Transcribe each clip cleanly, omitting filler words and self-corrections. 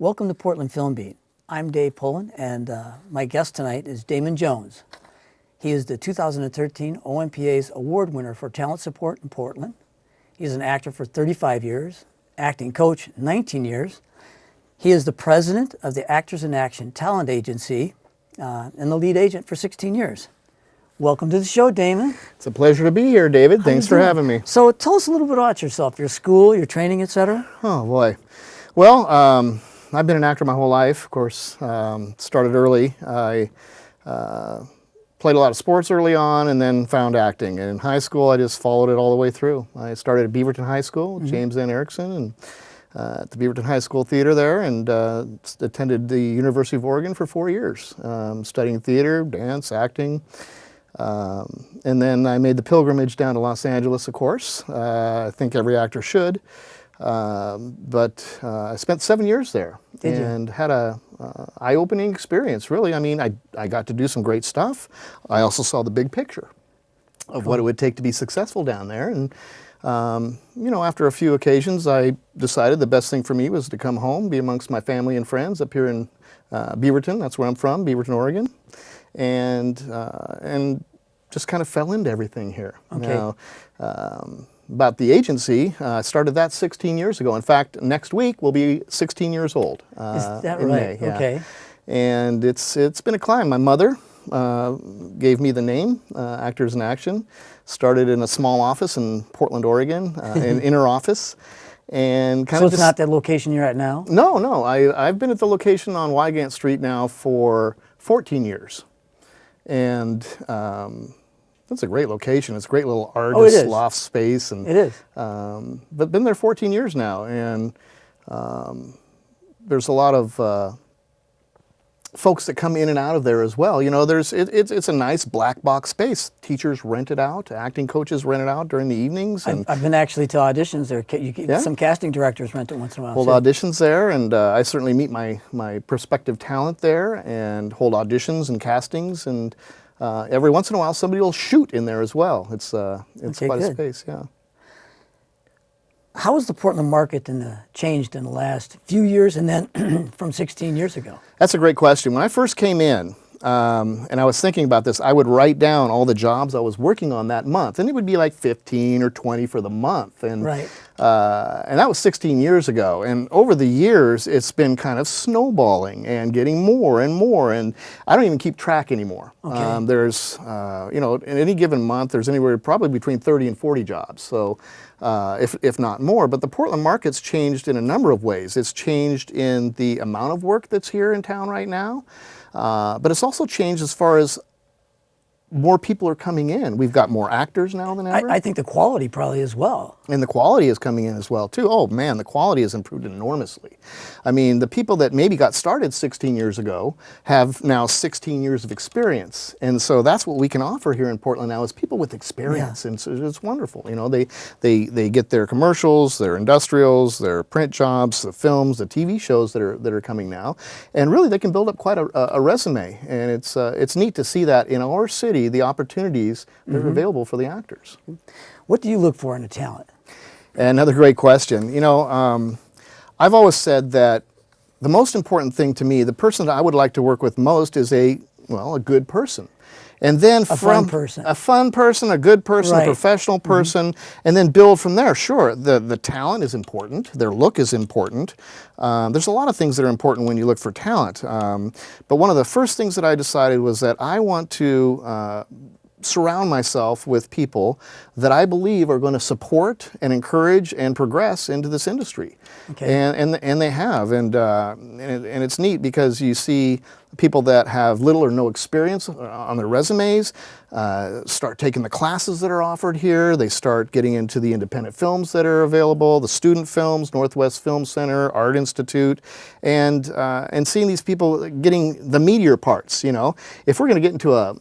Welcome to Portland Film Beat. I'm Dave Pullen, and my guest tonight is Damon Jones. He is the 2013 OMPA's award winner for talent support in Portland. He's an actor for 35 years, acting coach 19 years. He is the president of the Actors in Action Talent Agency and the lead agent for 16 years. Welcome to the show, Damon. It's a pleasure to be here, David. Thanks for having me. So tell us a little bit about yourself, your school, your training, etc. Oh, boy. Well, I've been an actor my whole life, of course. Started early. I played a lot of sports early on and then found acting. And in high school, I just followed it all the way through. I started at Beaverton High School, James N. Erickson, and at the Beaverton High School Theater there, and attended the University of Oregon for 4 years, studying theater, dance, acting. And then I made the pilgrimage down to Los Angeles, of course. I think every actor should. But I spent 7 years there and had a eye-opening experience, really. I mean, I got to do some great stuff. I also saw the big picture of what it would take to be successful down there. And, you know, after a few occasions, I decided the best thing for me was to come home, be amongst my family and friends up here in Beaverton. That's where I'm from, Beaverton, Oregon. And just kind of fell into everything here. Okay. Now, about the agency, I started that 16 years ago. In fact, next week we'll be 16 years old. Is that in right? May, yeah. Okay. And it's been a climb. My mother gave me the name, Actors in Action. Started in a small office in Portland, Oregon, an inner office. And kind So of it's not that location you're at now? No. I've been at the location on Wygant Street now for 14 years. And that's a great location. It's a great little artist loft space. And, it is. But been there 14 years now, and there's a lot of folks that come in and out of there as well. You know, it's a nice black box space. Teachers rent it out. Acting coaches rent it out during the evenings. And I've been actually to auditions there. Some casting directors rent it once in a while. Hold auditions there, and I certainly meet my prospective talent there and hold auditions and castings, and every once in a while somebody will shoot in there as well. It's quite a space, yeah. How has the Portland market changed in the last few years, and then from 16 years ago? That's a great question. When I first came in, and I was thinking about this, I would write down all the jobs I was working on that month, and it would be like 15 or 20 for the month. And, right. And that was 16 years ago. And over the years, it's been kind of snowballing and getting more and more. And I don't even keep track anymore. Okay. There's, you know, in any given month, there's anywhere probably between 30 and 40 jobs. So, if not more. But the Portland market's changed in a number of ways. It's changed in the amount of work that's here in town right now. But it's also changed as far as more people are coming in. We've got more actors now than ever. I think the quality probably as well. And the quality is coming in as well, too. Oh, man, the quality has improved enormously. I mean, the people that maybe got started 16 years ago have now 16 years of experience. And so that's what we can offer here in Portland now is people with experience. Yeah. And so it's wonderful. You know, they get their commercials, their industrials, their print jobs, the films, the TV shows that are coming now. And really, they can build up quite a resume. And it's neat to see that in our city, the opportunities that are available for the actors. What do you look for in a talent? Another great question. You know, I've always said that the most important thing to me, the person that I would like to work with most is a good person. And then a fun person, a good person, right. A professional person, and then build from there. Sure, the talent is important. Their look is important. There's a lot of things that are important when you look for talent. But one of the first things that I decided was that I want to surround myself with people that I believe are going to support and encourage and progress into this industry. Okay. And they have, and it's neat because you see people that have little or no experience on their resumes start taking the classes that are offered here. They start getting into the independent films that are available, the student films, Northwest Film Center, Art Institute, and seeing these people getting the meatier parts. You know, if we're going to get into a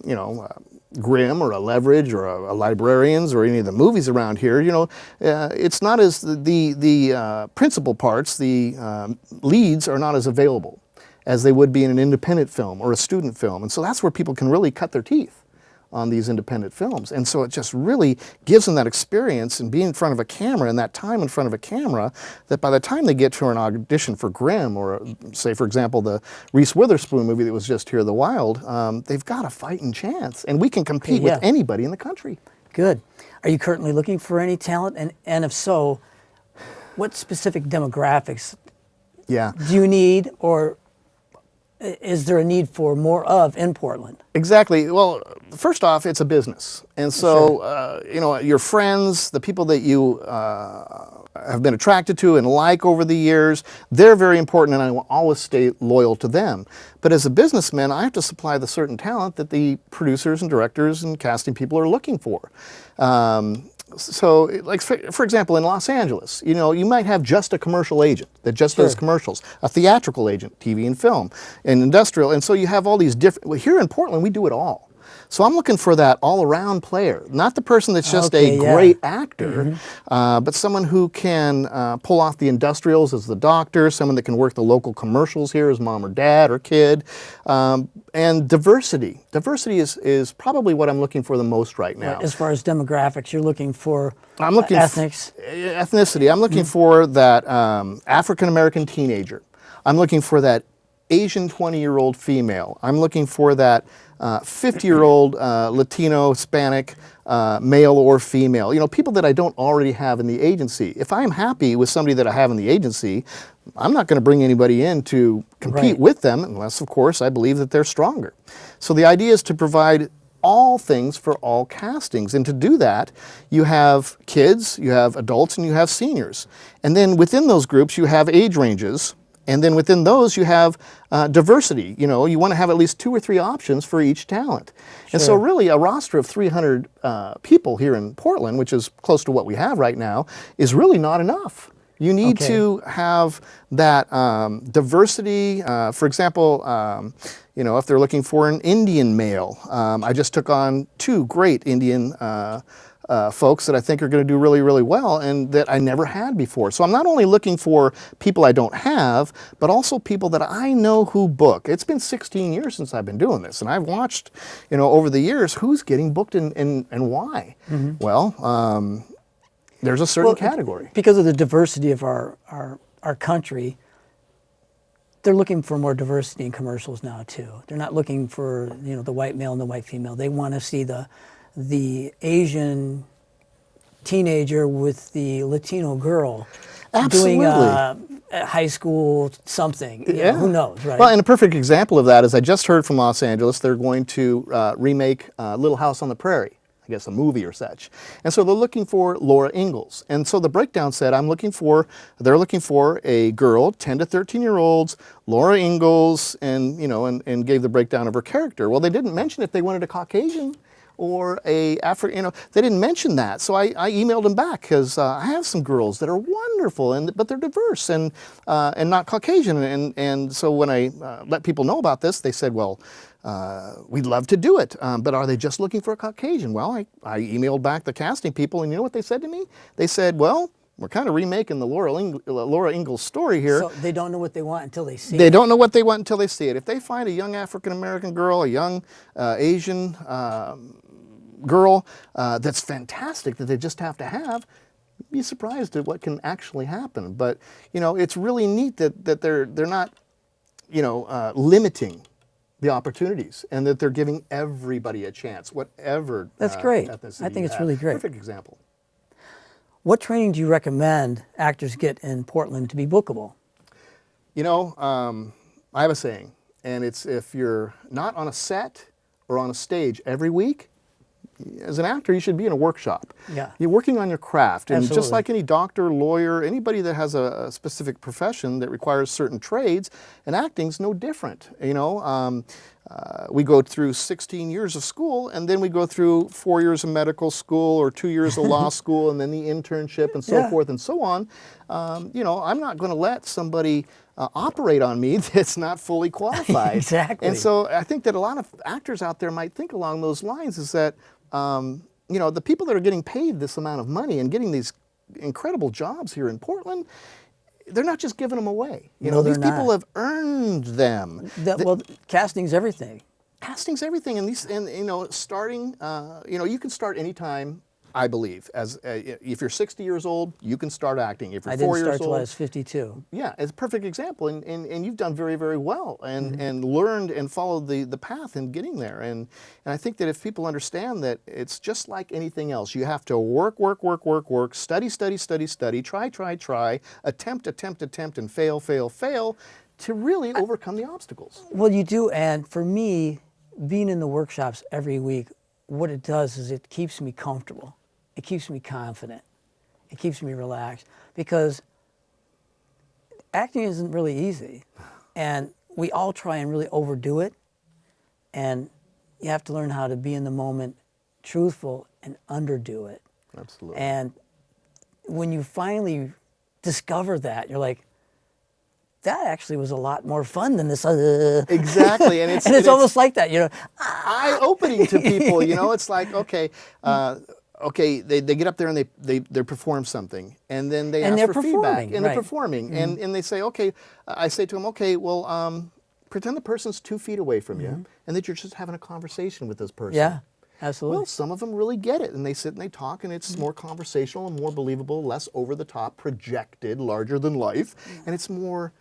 Grimm or a Leverage or a Librarians or any of the movies around here, you know, it's not as the principal parts, the leads are not as available as they would be in an independent film or a student film. And so that's where people can really cut their teeth on these independent films. And so it just really gives them that experience and being in front of a camera and that time in front of a camera, that by the time they get to an audition for Grimm, or say, for example, the Reese Witherspoon movie that was just here, The Wild, they've got a fighting chance. And we can compete with anybody in the country. Good. Are you currently looking for any talent? And if so, what specific demographics do you need, or is there a need for more of in Portland? Exactly. Well, first off, it's a business. And so, you know, your friends, the people that you have been attracted to and like over the years, they're very important, and I will always stay loyal to them. But as a businessman, I have to supply the certain talent that the producers and directors and casting people are looking for. So, like, for example, in Los Angeles, you know, you might have just a commercial agent that just does commercials, a theatrical agent, TV and film, and industrial, and so you have all these different, well, here in Portland, we do it all. So I'm looking for that all-around player, not the person that's just a great actor, but someone who can pull off the industrials as the doctor, someone that can work the local commercials here as mom or dad or kid, and diversity. Diversity is probably what I'm looking for the most right now. As far as demographics, you're looking for ethnicity. I'm looking for that African-American teenager. I'm looking for that Asian 20-year-old female. I'm looking for that 50-year-old Latino, Hispanic, male or female. You know, people that I don't already have in the agency. If I'm happy with somebody that I have in the agency, I'm not going to bring anybody in to compete with them unless, of course, I believe that they're stronger. So the idea is to provide all things for all castings. And to do that, you have kids, you have adults, and you have seniors. And then within those groups, you have age ranges. And then within those, you have diversity. You know, you want to have at least 2 or 3 options for each talent. And so really a roster of 300 people here in Portland, which is close to what we have right now, is really not enough. You need to have that diversity. For example, you know, if they're looking for an Indian male, I just took on 2 great Indian folks that I think are going to do really, really well and that I never had before. So I'm not only looking for people I don't have, but also people that I know who book. It's been 16 years since I've been doing this, and I've watched, you know, over the years who's getting booked and why. Well, there's a certain category. Because of the diversity of our country, they're looking for more diversity in commercials now too. They're not looking for, you know, the white male and the white female. They want to see the Asian teenager with the Latino girl doing high school something. You know, who knows, right? Well, and a perfect example of that is I just heard from Los Angeles they're going to remake Little House on the Prairie. I guess a movie or such. And so they're looking for Laura Ingalls. And so the breakdown said, they're looking for a girl, 10 to 13-year-olds, Laura Ingalls, and, you know, and gave the breakdown of her character. Well, they didn't mention if they wanted a Caucasian or a African, you know, they didn't mention that. So I emailed them back because I have some girls that are wonderful, but they're diverse and not Caucasian. And so when I let people know about this, they said, well, we'd love to do it, but are they just looking for a Caucasian? Well, I emailed back the casting people, and you know what they said to me? They said, well, we're kind of remaking the Laura Ingalls story here. So they don't know what they want until they see it. They don't know what they want until they see it. If they find a young African-American girl, a young Asian girl that's fantastic that they just have to have, you'd be surprised at what can actually happen. But, you know, it's really neat that they're not, you know, limiting the opportunities, and that they're giving everybody a chance, whatever. That's great. Ethnicity I think it's have. really great. Perfect example. What training do you recommend actors get in Portland to be bookable? You know, I have a saying, and it's if you're not on a set or on a stage every week, as an actor, you should be in a workshop. Yeah. You're working on your craft. And Absolutely. just like any doctor, lawyer, anybody that has a specific profession that requires certain trades, and acting's no different. You know, we go through 16 years of school, and then we go through 4 years of medical school or 2 years of law school, and then the internship and so forth and so on. You know, I'm not going to let somebody operate on me that's not fully qualified. Exactly. And so I think that a lot of actors out there might think along those lines, is that you know, the people that are getting paid this amount of money and getting these incredible jobs here in Portland, they're not just giving them away. You know, these people have earned them. Well, casting's everything. casting's everything, and you know, starting, you know, you can start anytime. I believe, as if you're 60 years old, you can start acting. If you're I 4 didn't years start till I old, was 52. yeah, it's a perfect example, and you've done very, very well, and learned and followed the path in getting there, and I think that if people understand that it's just like anything else, you have to work, study, try, attempt, and fail, to really overcome the obstacles. Well, you do, and for me, being in the workshops every week, what it does is it keeps me comfortable. It keeps me confident. It keeps me relaxed, because acting isn't really easy, and we all try and really overdo it, and you have to learn how to be in the moment, truthful, and underdo it. Absolutely. And when you finally discover that, you're like, that actually was a lot more fun than this. Exactly, and it's almost like that, you know. Eye-opening to people, you know. It's like, okay, okay, they get up there and they perform something, and then they ask for feedback, and they're performing, and they say, okay, I say to them, okay, well, pretend the person's 2 feet away from you, and that you're just having a conversation with this person. Yeah, absolutely. Well, some of them really get it, and they sit and they talk, and it's more conversational and more believable, less over the top, projected, larger than life, and it's more.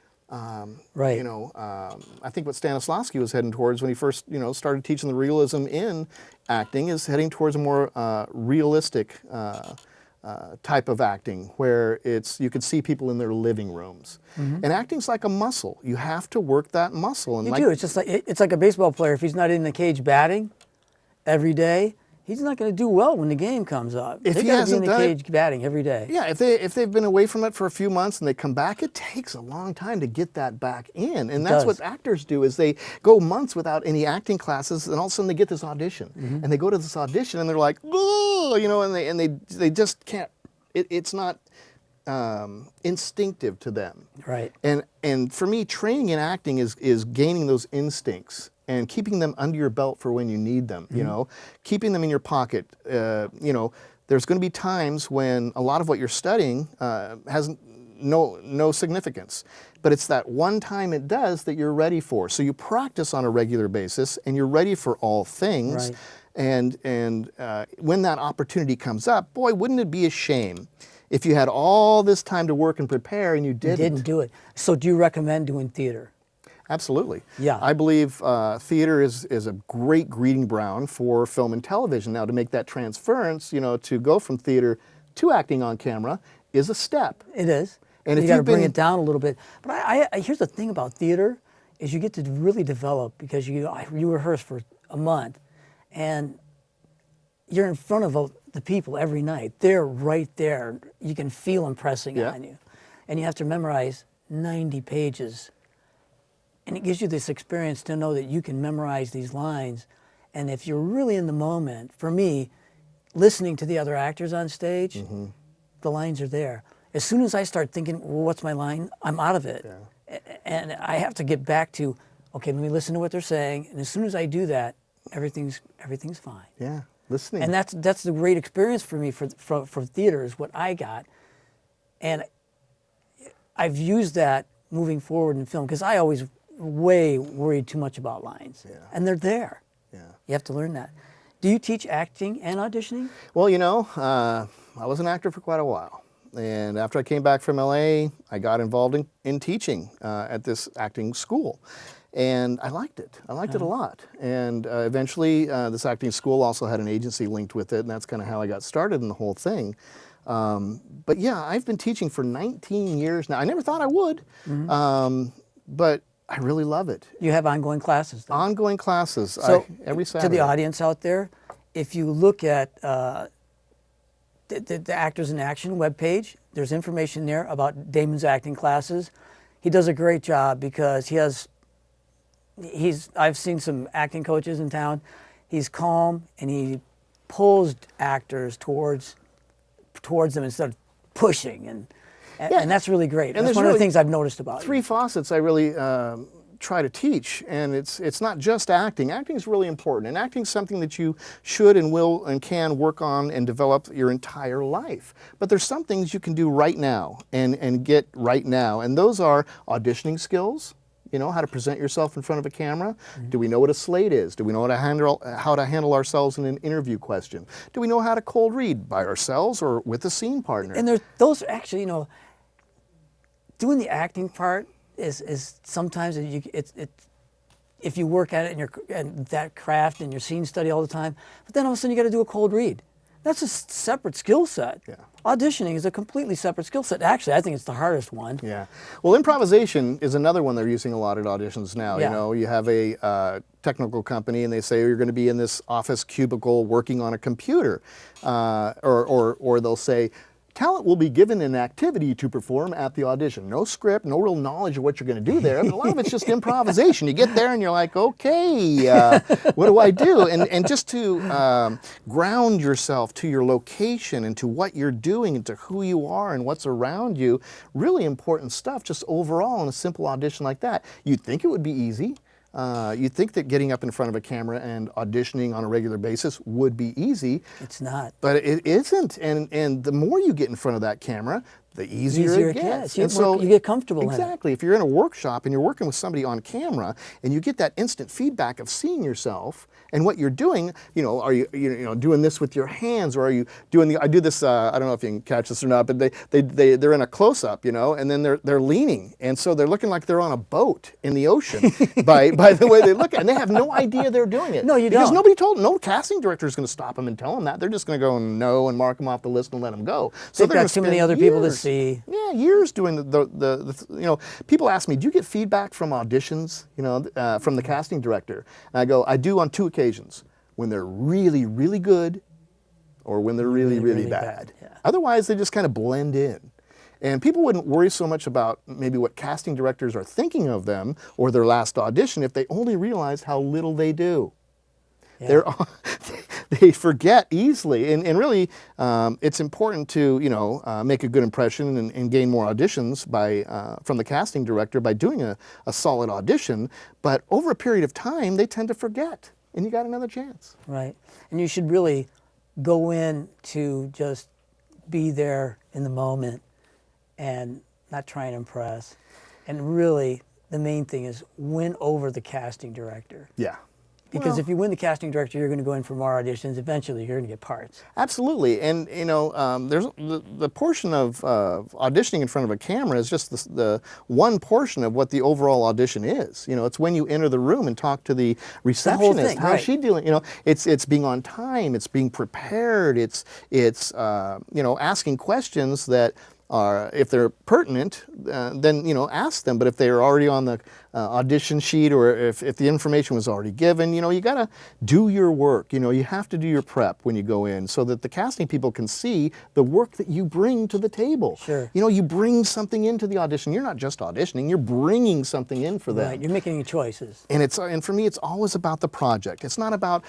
Right. You know, I think what Stanislavski was heading towards when he first, you know, started teaching the realism in acting is heading towards a more realistic type of acting, where you can see people in their living rooms. And acting's like a muscle. You have to work that muscle. And you do. It's just like it's like a baseball player. If he's not in the cage batting every day, he's not going to do well when the game comes up. If they he got to be in hasn't the done cage batting every day. Yeah, if they've been away from it for a few months and they come back, it takes a long time to get that back in. And that's what actors do, is they go months without any acting classes, and all of a sudden they get this audition. And they go to this audition and they're like, oh, you know, and they just can't, it's not instinctive to them. Right. And for me, training in acting is gaining those instincts and keeping them under your belt for when you need them, you know, keeping them in your pocket. You know, there's going to be times when a lot of what you're studying has no significance, but it's that one time it does that you're ready for. So you practice on a regular basis, and you're ready for all things. Right. And when that opportunity comes up, boy, wouldn't it be a shame if you had all this time to work and prepare and you didn't do it. So do you recommend doing theater? Absolutely. Yeah. I believe theater is a great breeding ground for film and television. Now, to make that transference, you know, to go from theater to acting on camera is a step. It is. And you got to bring it down a little bit. But here's the thing about theater, is you get to really develop, because you rehearse for a month, and you're in front of the people every night. They're right there. You can feel them pressing on you. And you have to memorize 90 pages. And it gives you this experience to know that you can memorize these lines. And if you're really in the moment, for me, listening to the other actors on stage, the lines are there. As soon as I start thinking, well, what's my line? I'm out of it. Yeah. And I have to get back to, okay, let me listen to what they're saying. And as soon as I do that, everything's fine. Yeah, listening. And that's the great experience for me for theater, is what I got. And I've used that moving forward in film, because I always way worried too much about lines. Yeah. And they're there. Yeah. You have to learn that. Do you teach acting and auditioning? Well, you know, I was an actor for quite a while. And after I came back from LA, I got involved in teaching at this acting school. And I liked it. I liked it a lot. And eventually, this acting school also had an agency linked with it, and that's kind of how I got started in the whole thing. But yeah, I've been teaching for 19 years now. I never thought I would, but I really love it. You have ongoing classes, then? Ongoing classes, so every Saturday. To the audience out there, if you look at the Actors in Action webpage, there's information there about Damon's acting classes. He does a great job, because I've seen some acting coaches in town. He's calm, and he pulls actors towards them instead of pushing, and that's really great. And that's one of the things I've noticed about three facets I really try to teach, and it's not just acting. Acting is really important, and acting is something that you should and will and can work on and develop your entire life. But there's some things you can do right now and get right now, and those are auditioning skills. You know, how to present yourself in front of a camera? Do we know what a slate is? Do we know how to handle ourselves in an interview question? Do we know how to cold read by ourselves or with a scene partner? And those are actually, you know, doing the acting part is sometimes if you work at it and that craft and your scene study all the time, but then all of a sudden you got to do a cold read. That's a separate skill set. Yeah. Auditioning is a completely separate skill set. Actually, I think it's the hardest one. Yeah. Well, improvisation is another one they're using a lot at auditions now. Yeah. You know, you have a technical company and they say you're going to be in this office cubicle working on a computer, or they'll say, talent will be given an activity to perform at the audition. No script, no real knowledge of what you're going to do there. And a lot of it's just improvisation. You get there and you're like, okay, what do I do? And just to ground yourself to your location and to what you're doing and to who you are and what's around you, really important stuff just overall in a simple audition like that. You'd think it would be easy. You'd think that getting up in front of a camera and auditioning on a regular basis would be easy. It's not. But it isn't. And the more you get in front of that camera, the easier it gets. And so you get comfortable in it. Exactly. If you're in a workshop and you're working with somebody on camera and you get that instant feedback of seeing yourself and what you're doing, you know, are you doing this with your hands, or are you doing I do this, I don't know if you can catch this or not, but they're in a close-up, you know, and then they're leaning, and so they're looking like they're on a boat in the ocean by the way they look at it, and they have no idea they're doing it. No, you because don't. no casting director is going to stop them and tell them that. They're just going to go no and mark them off the list and let them go. So they've got too many other people to see. Yeah, years doing the you know, people ask me, do you get feedback from auditions, you know, from the casting director? And I go, I do on 2 occasions, when they're really, really good or when they're really, really bad. Yeah. Otherwise, they just kind of blend in. And people wouldn't worry so much about maybe what casting directors are thinking of them or their last audition if they only realized how little they do. Yeah. They forget easily, and really it's important to, you know, make a good impression and gain more auditions from the casting director by doing a solid audition, but over a period of time they tend to forget, and you got another chance. Right. And you should really go in to just be there in the moment and not try and impress, and really the main thing is win over the casting director. Yeah. Because if you win the casting director, you're going to go in for more auditions. Eventually, you're going to get parts. Absolutely. And, you know, there's the portion of auditioning in front of a camera is just the one portion of what the overall audition is. You know, it's when you enter the room and talk to the receptionist. The whole thing, how's she dealing? You know, it's being on time. It's being prepared. It's you know, asking questions that are, if they're pertinent, then, you know, ask them. But if they're already on the audition sheet, or if the information was already given, you know, you got to do your work. You know, you have to do your prep when you go in so that the casting people can see the work that you bring to the table. Sure. You know, you bring something into the audition. You're not just auditioning, you're bringing something in for them. Right, you're making choices. And for me, it's always about the project. It's not about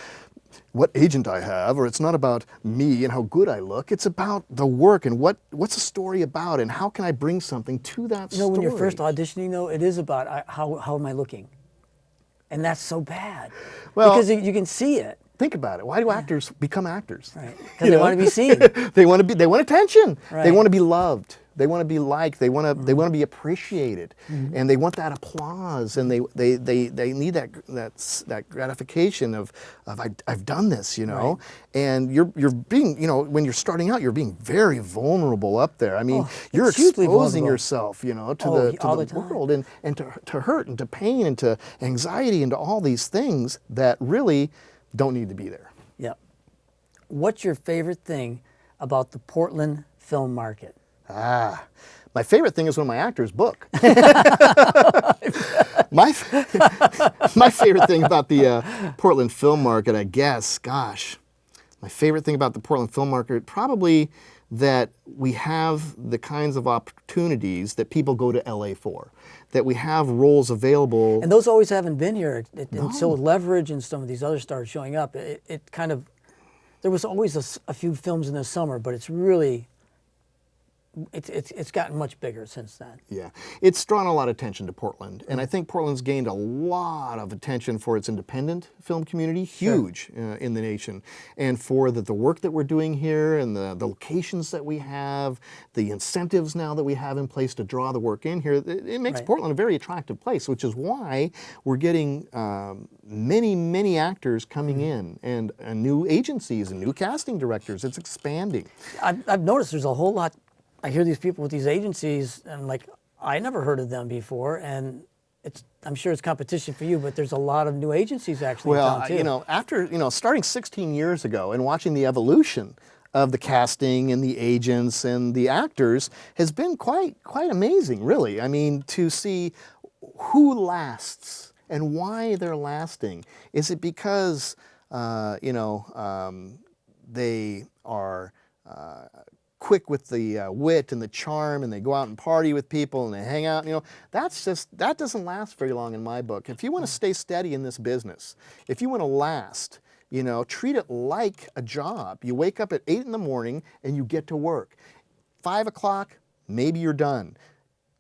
what agent I have, or it's not about me and how good I look. It's about the work and what's the story about, and how can I bring something to that story. You know, when you're first auditioning, though, it is about how am I looking? And that's so bad. Well, because you can see it. Think about it. Why do actors become actors? Right. Because they want to be seen. They want attention. Right. They want to be loved. They want to be liked. They want to be appreciated, and they want that applause, and they need that gratification of I've done this, you know. Right. And you're being, you know, when you're starting out, you're being very vulnerable up there. I mean, you're exposing yourself, you know, to the world, and to hurt and to pain and to anxiety and to all these things that really don't need to be there. Yeah. What's your favorite thing about the Portland film market? My favorite thing is when my actors book. my favorite thing about the Portland film market, I guess, gosh, my favorite thing about the Portland film market, probably that we have the kinds of opportunities that people go to LA for, that we have roles available. And those always haven't been here. And so with Leverage and some of these other stars showing up, it kind of, there was always a few films in the summer, but it's really it's gotten much bigger since then. Yeah, it's drawn a lot of attention to Portland, and I think Portland's gained a lot of attention for its independent film community, huge in the nation, and for the work that we're doing here and the locations that we have, the incentives now that we have in place to draw the work in here. It makes Portland a very attractive place, which is why we're getting many actors coming in, and new agencies and new casting directors. It's expanding. I've noticed there's a whole lot. I hear these people with these agencies, and like, I never heard of them before, and I'm sure it's competition for you, but there's a lot of new agencies actually in town too. You know, after starting 16 years ago and watching the evolution of the casting and the agents and the actors has been quite amazing, really. I mean, to see who lasts and why they're lasting. Is it because they are quick with the wit and the charm, and they go out and party with people and they hang out? That doesn't last very long in my book. If you want to stay steady in this business, if you want to last, treat it like a job. You wake up at 8 in the morning and you get to work. 5 o'clock, maybe you're done.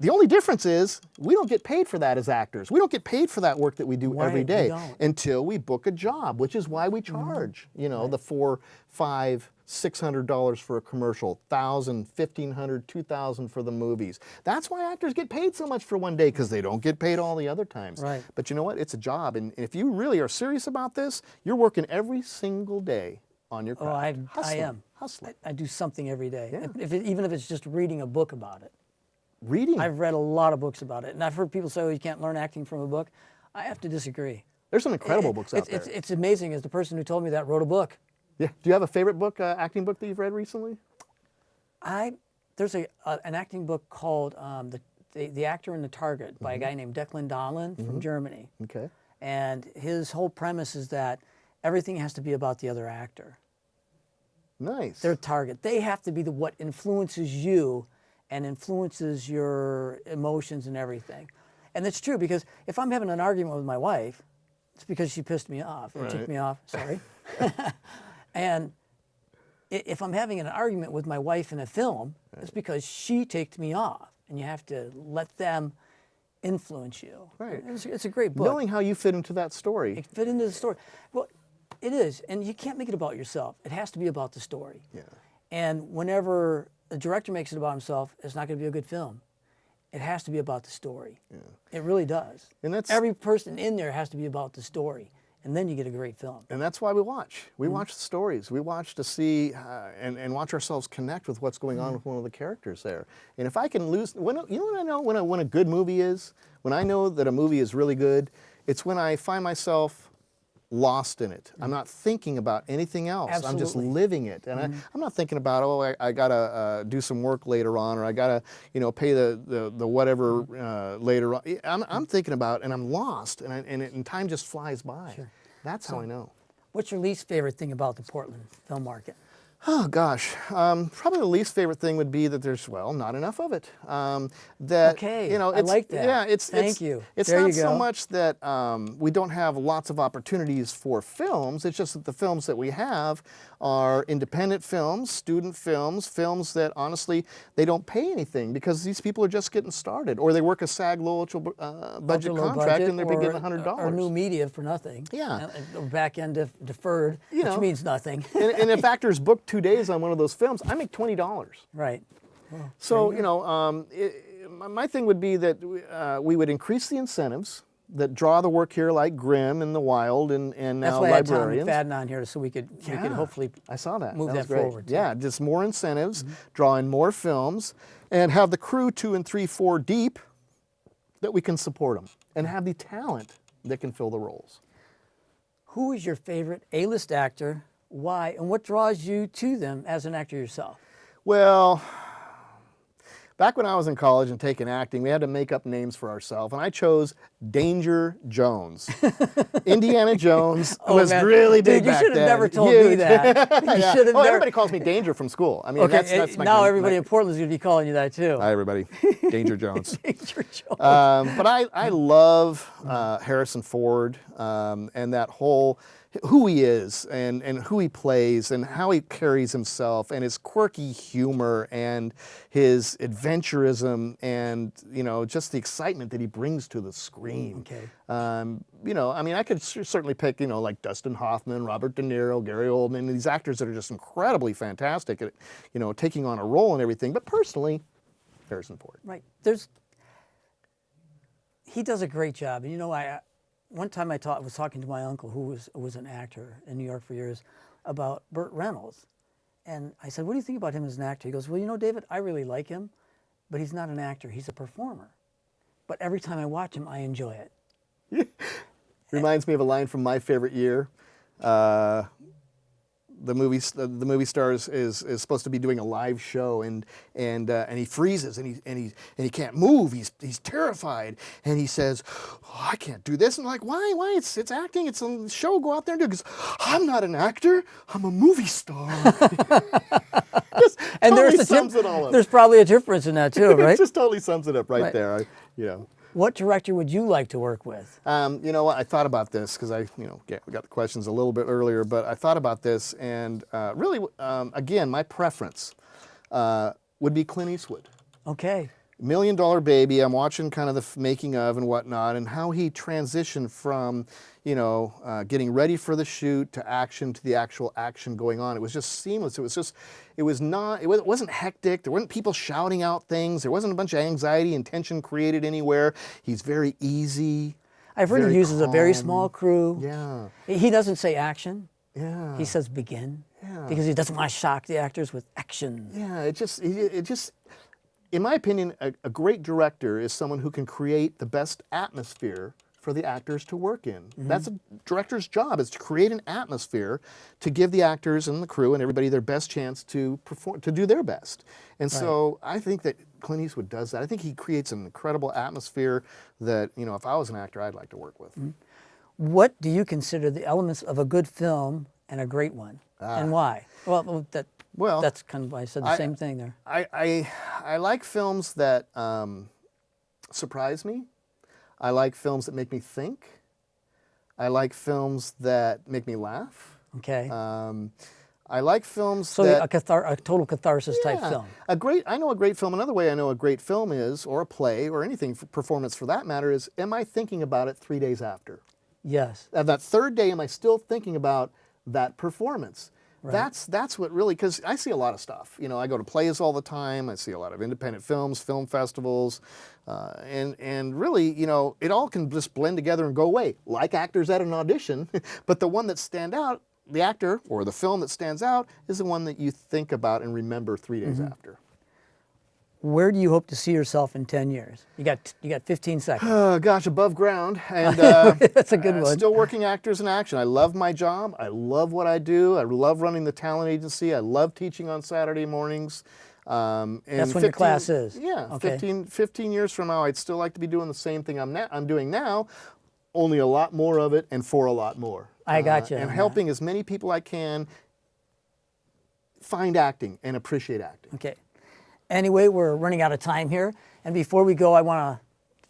The only difference is we don't get paid for that as actors. We don't get paid for that work that we do every day until we book a job, which is why we charge, the $400, $500, $600 for a commercial, $1,000, $1,500, $2,000 for the movies. That's why actors get paid so much for one day, because they don't get paid all the other times. Right. But you know what? It's a job, and if you really are serious about this, you're working every single day on your craft. Oh, I am. Hustling. I do something every day, Yeah. even if it's just reading a book about it. Reading. I've read a lot of books about it, and I've heard people say, "Oh, you can't learn acting from a book." I have to disagree. There's some incredible books out there. It's amazing. As the person who told me that wrote a book. Yeah. Do you have a favorite book, acting book that you've read recently? There's an acting book called The Actor and the Target by a guy named Declan Dahlin from Germany. Okay. And his whole premise is that everything has to be about the other actor. Nice. Their target. They have to be what influences you and influences your emotions and everything. And it's true, because if I'm having an argument with my wife, it's because she pissed me off or ticked me off, sorry. And if I'm having an argument with my wife in a film, it's because she ticked me off, and you have to let them influence you. Right. It's a great book. Knowing how you fit into that story. It fit into the story. Well, it is, and you can't make it about yourself. It has to be about the story. Yeah. And whenever a director makes it about himself, it's not going to be a good film. It has to be about the story. Yeah. It really does. And that's every person in there has to be about the story, and then you get a great film. And that's why we watch. We watch the stories. We watch to see and watch ourselves connect with what's going on with one of the characters there. And if I can lose, you know what I know when a good movie is? When I know that a movie is really good, it's when I find myself lost in it. I'm not thinking about anything else. Absolutely. I'm just living it, and I'm not thinking about, oh, I gotta do some work later on, or I gotta pay the whatever later on. I'm thinking about, and I'm lost, and time just flies by. Sure. That's how I know. What's your least favorite thing about the Portland film market? Oh gosh, probably the least favorite thing would be that there's not enough of it. That okay, I like that. Yeah, Thank you. It's there not you go. so much that we don't have lots of opportunities for films. It's just that the films that we have are independent films, student films, films that honestly they don't pay anything because these people are just getting started, or they work a SAG low budget contract and they're getting $100 or new media for nothing. Yeah, or back end deferred, which means nothing. and if actors book 2 days on one of those films, I make $20. Right. Well, so my thing would be that we would increase the incentives that draw the work here, like Grimm and the Wild and now Librarians. That's why I had Tom McFadden on here, so we could hopefully I saw that. move that great. forward. Yeah, just more incentives, draw in more films, and have the crew 2 and 3, 4 deep that we can support them, and have the talent that can fill the roles. Who is your favorite A-list actor? Why, and what draws you to them as an actor yourself? Well, back when I was in college and taking acting, we had to make up names for ourselves, and I chose Danger Jones. Indiana Jones was really big back then. You should have never told me that. You should have everybody calls me Danger from school. I mean, okay, that's my now everybody in Portland's going to be calling you that too. Hi, everybody. Danger Jones. Danger Jones. But I love Harrison Ford and that whole who he is and who he plays and how he carries himself and his quirky humor and his adventurism and, you know, just the excitement that he brings to the screen. Okay. You know, I mean, I could certainly pick, you know, like Dustin Hoffman, Robert De Niro, Gary Oldman, these actors that are just incredibly fantastic at, you know, taking on a role and everything. But personally, Harrison Ford. Right. He does a great job. And, you know, one time I was talking to my uncle, who was an actor in New York for years, about Burt Reynolds. And I said, what do you think about him as an actor? He goes, well, you know, David, I really like him, but he's not an actor. He's a performer. But every time I watch him, I enjoy it. Reminds me of a line from My Favorite Year. The movie star is supposed to be doing a live show and he freezes and he can't move. He's terrified and he says, oh, I can't do this. And I'm like, why? It's acting. It's a show. Go out there and do it. He goes, I'm not an actor. I'm a movie star. And totally sums it all up. There's probably a difference in that too, right? It just totally sums it up right there. You know. What director would you like to work with? You know what? I thought about this because we got the questions a little bit earlier, but I thought about this and really, again, my preference would be Clint Eastwood. Okay. $1 Million Baby. I'm watching kind of the making of and whatnot, and how he transitioned from, you know, getting ready for the shoot to action to the actual action going on. It was just seamless. It wasn't hectic. There weren't people shouting out things. There wasn't a bunch of anxiety and tension created anywhere. He's very easy. I've heard he uses a very small crew. Yeah. He doesn't say action. Yeah. He says begin. Yeah. Because he doesn't want to shock the actors with action. Yeah. It just. In my opinion, a great director is someone who can create the best atmosphere for the actors to work in. Mm-hmm. That's a director's job, is to create an atmosphere to give the actors and the crew and everybody their best chance to perform, to do their best. And so I think that Clint Eastwood does that. I think he creates an incredible atmosphere that, you know, if I was an actor, I'd like to work with. Mm-hmm. What do you consider the elements of a good film and a great one, and why? Well, that's kind of why I said the same thing there. I like films that surprise me. I like films that make me think. I like films that make me laugh. Okay. I like films a total catharsis type film. I know a great film. Another way I know a great film is, or a play, or anything, performance for that matter, is, am I thinking about it 3 days after? Yes. And that third day, am I still thinking about that performance? Right. That's what really, because I see a lot of stuff. You know, I go to plays all the time. I see a lot of independent films, film festivals, and really, you know, it all can just blend together and go away, like actors at an audition. But the one that stand out, the actor or the film that stands out, is the one that you think about and remember 3 days after. Where do you hope to see yourself in 10 years? You got 15 seconds. Oh, gosh, above ground. And that's a good one. Still working actors in action. I love my job. I love what I do. I love running the talent agency. I love teaching on Saturday mornings. And that's when your class is? Yeah. Okay. 15 years from now, I'd still like to be doing the same thing I'm doing now, only a lot more of it and for a lot more. I got you. And helping as many people I can find acting and appreciate acting. Okay. Anyway, we're running out of time here. And before we go, I want to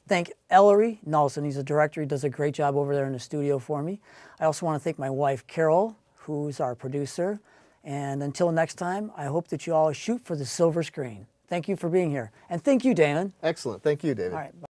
thank Ellery Nelson. He's a director. He does a great job over there in the studio for me. I also want to thank my wife, Carol, who's our producer. And until next time, I hope that you all shoot for the silver screen. Thank you for being here. And thank you, Damon. Excellent. Thank you, David. All right. Bye.